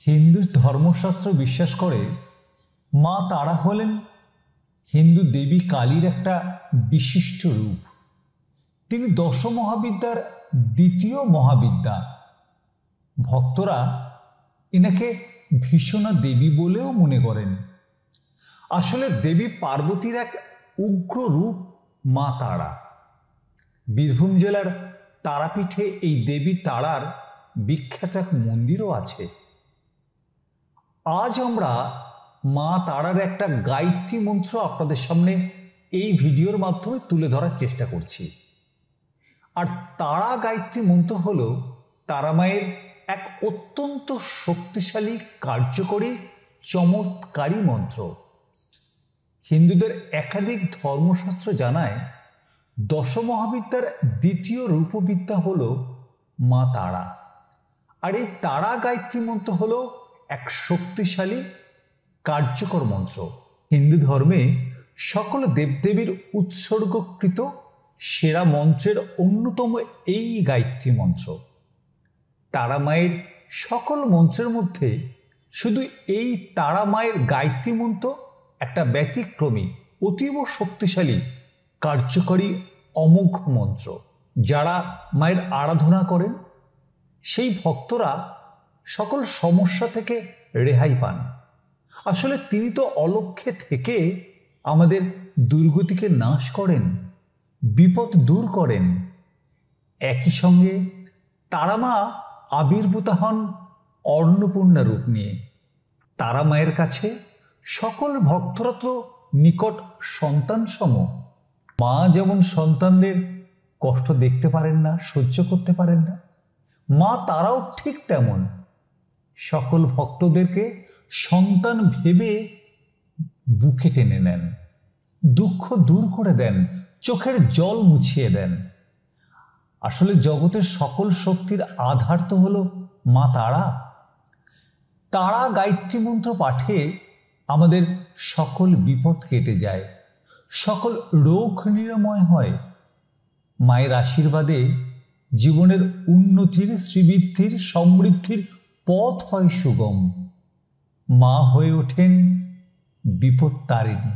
হিন্দু ধর্মশাস্ত্র বিশ্বাস করে মা তারা হলেন হিন্দু দেবী কালীর একটা বিশিষ্ট রূপ। তিনি দশ মহাবিদ্যার দ্বিতীয় মহাবিদ্যা। ভক্তরা এনাকে ভীষণা দেবী বলেও মনে করেন। আসলে দেবী পার্বতীর এক উগ্র রূপ মা তারা। বীরভূম জেলার তারাপীঠে এই দেবী তারার বিখ্যাত এক মন্দিরও আছে। আজ আমরা মা তারার একটা গায়ত্রী মন্ত্র আপনাদের সামনে এই ভিডিওর মাধ্যমে তুলে ধরার চেষ্টা করছি। আর তারা গায়ত্রী মন্ত্র হল তারা মায়ের এক অত্যন্ত শক্তিশালী, কার্যকরী, চমৎকারী মন্ত্র। হিন্দুদের একাধিক ধর্মশাস্ত্র জানায় দশ মহাবিদ্যার দ্বিতীয় রূপবিদ্যা হল মা তারা। আর এই তারা গায়ত্রী মন্ত্র হল এক শক্তিশালী, কার্যকর মন্ত্র। হিন্দু ধর্মে সকল দেবদেবীর উৎসর্গকৃত সেরা মন্ত্রের অন্যতম এই গায়ত্রী মন্ত্র। তারা মায়ের সকল মন্ত্রের মধ্যে শুধু এই তারা মায়ের গায়ত্রী মন্ত্র একটা ব্যতিক্রমী, অতীব শক্তিশালী, কার্যকরী, অমোঘ মন্ত্র। যারা মায়ের আরাধনা করেন সেই ভক্তরা সকল সমস্যা থেকে রেহাই পান। আসলে তিনি তো অলক্ষ্যে থেকে আমাদের দুর্গতিকে নাশ করেন, বিপদ দূর করেন। একই সঙ্গে তারা মা আবির্ভূতা হন অন্নপূর্ণা রূপ নিয়ে। তারা মায়ের কাছে সকল ভক্তরা তো নিকট সন্তান সম। মা যেমন সন্তানদের কষ্ট দেখতে পারেন না, সহ্য করতে পারেন না, মা তারাও ঠিক তেমন সকল ভক্তদেরকে সন্তান ভেবে বুকে টেনে নেন, দুঃখ দূর করে দেন, চোখের জল মুছিয়ে দেন। আসলে জগতের সকল শক্তির আধার তো হলো মা তারা। তারা গায়ত্রী মন্ত্র পাঠে আমাদের সকল বিপদ কেটে যায়, সকল রোগ নিরাময় হয়। মায়ের আশীর্বাদে জীবনের উন্নতির, শ্রীবৃদ্ধির, সমৃদ্ধির পথ হয় সুগম। মা হয়ে ওঠেন বিপদ তারিণী।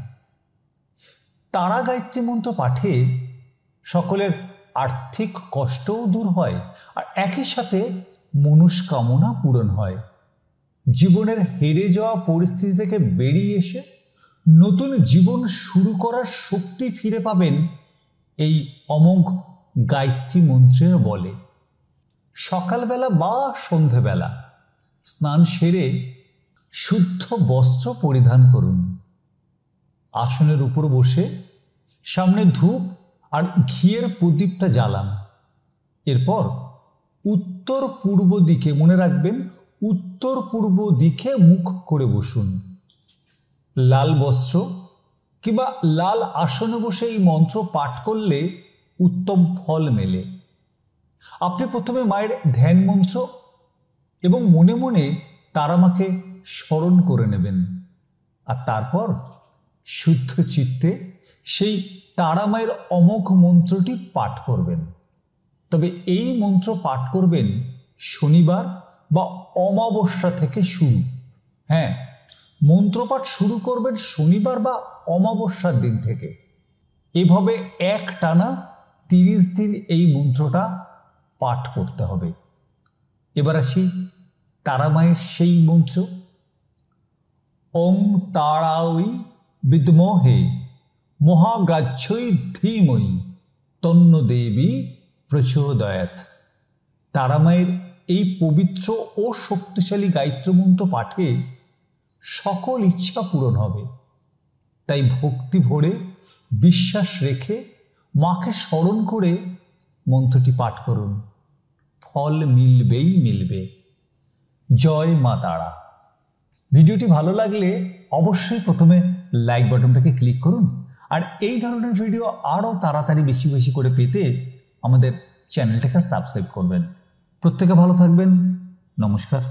তারা গায়ত্রী মন্ত্র পাঠে সকলের আর্থিক কষ্টও দূর হয়, আর একই সাথে মনস্কামনা পূরণ হয়। জীবনের হেরে যাওয়া পরিস্থিতি থেকে বেরিয়ে এসে নতুন জীবন শুরু করার শক্তি ফিরে পাবেন এই অমোঘ গায়ত্রী মন্ত্রের বলে। সকালবেলা বা সন্ধেবেলা স্নান সেরে শুদ্ধ বস্ত্র পরিধান করুন। আসনের উপর বসে সামনে ধূপ আর ঘিয়ের প্রদীপটা জ্বালান। এরপর উত্তর পূর্ব দিকে, মনে রাখবেন, উত্তর পূর্ব দিকে মুখ করে বসুন। লাল বস্ত্র কিংবা লাল আসনে বসে এই মন্ত্র পাঠ করলে উত্তম ফল মেলে। আপনি প্রথমে মায়ের ধ্যান মন্ত্র এবং মনে মনে তারা মাকে স্মরণ করে নেবেন, আর তারপর শুদ্ধ চিত্তে সেই তারা মায়ের অমোঘ মন্ত্রটি পাঠ করবেন। তবে এই মন্ত্র পাঠ করবেন শনিবার বা অমাবস্যা থেকে শুরু। হ্যাঁ, মন্ত্রপাঠ শুরু করবেন শনিবার বা অমাবস্যার দিন থেকে। এভাবে একটানা 30 দিন এই মন্ত্রটা পাঠ করতে হবে। এবার আসি তারা মায়ের সেই মন্ত্র। ওং তারাই বিদ্মহে মহাগ্রাহ্যই ধীমহি তন্ন দেবী প্রচোদয়াৎ। তারা মায়ের এই পবিত্র ও শক্তিশালী গায়ত্রী মন্ত্র পাঠে সকল ইচ্ছা পূরণ হবে। তাই ভক্তি ভরে, বিশ্বাস রেখে, মাকে স্মরণ করে মন্ত্রটি পাঠ করুন। ফল মিলবেই মিলবে। জয় মা তারা। ভিডিওটি ভালো লাগলে অবশ্যই প্রথমে লাইক বাটনটাকে ক্লিক করুন। আর এই ধরনের ভিডিও আরও তাড়াতাড়ি বেশি বেশি করে পেতে আমাদের চ্যানেলটাকে সাবস্ক্রাইব করবেন। প্রত্যেকে ভালো থাকবেন। নমস্কার।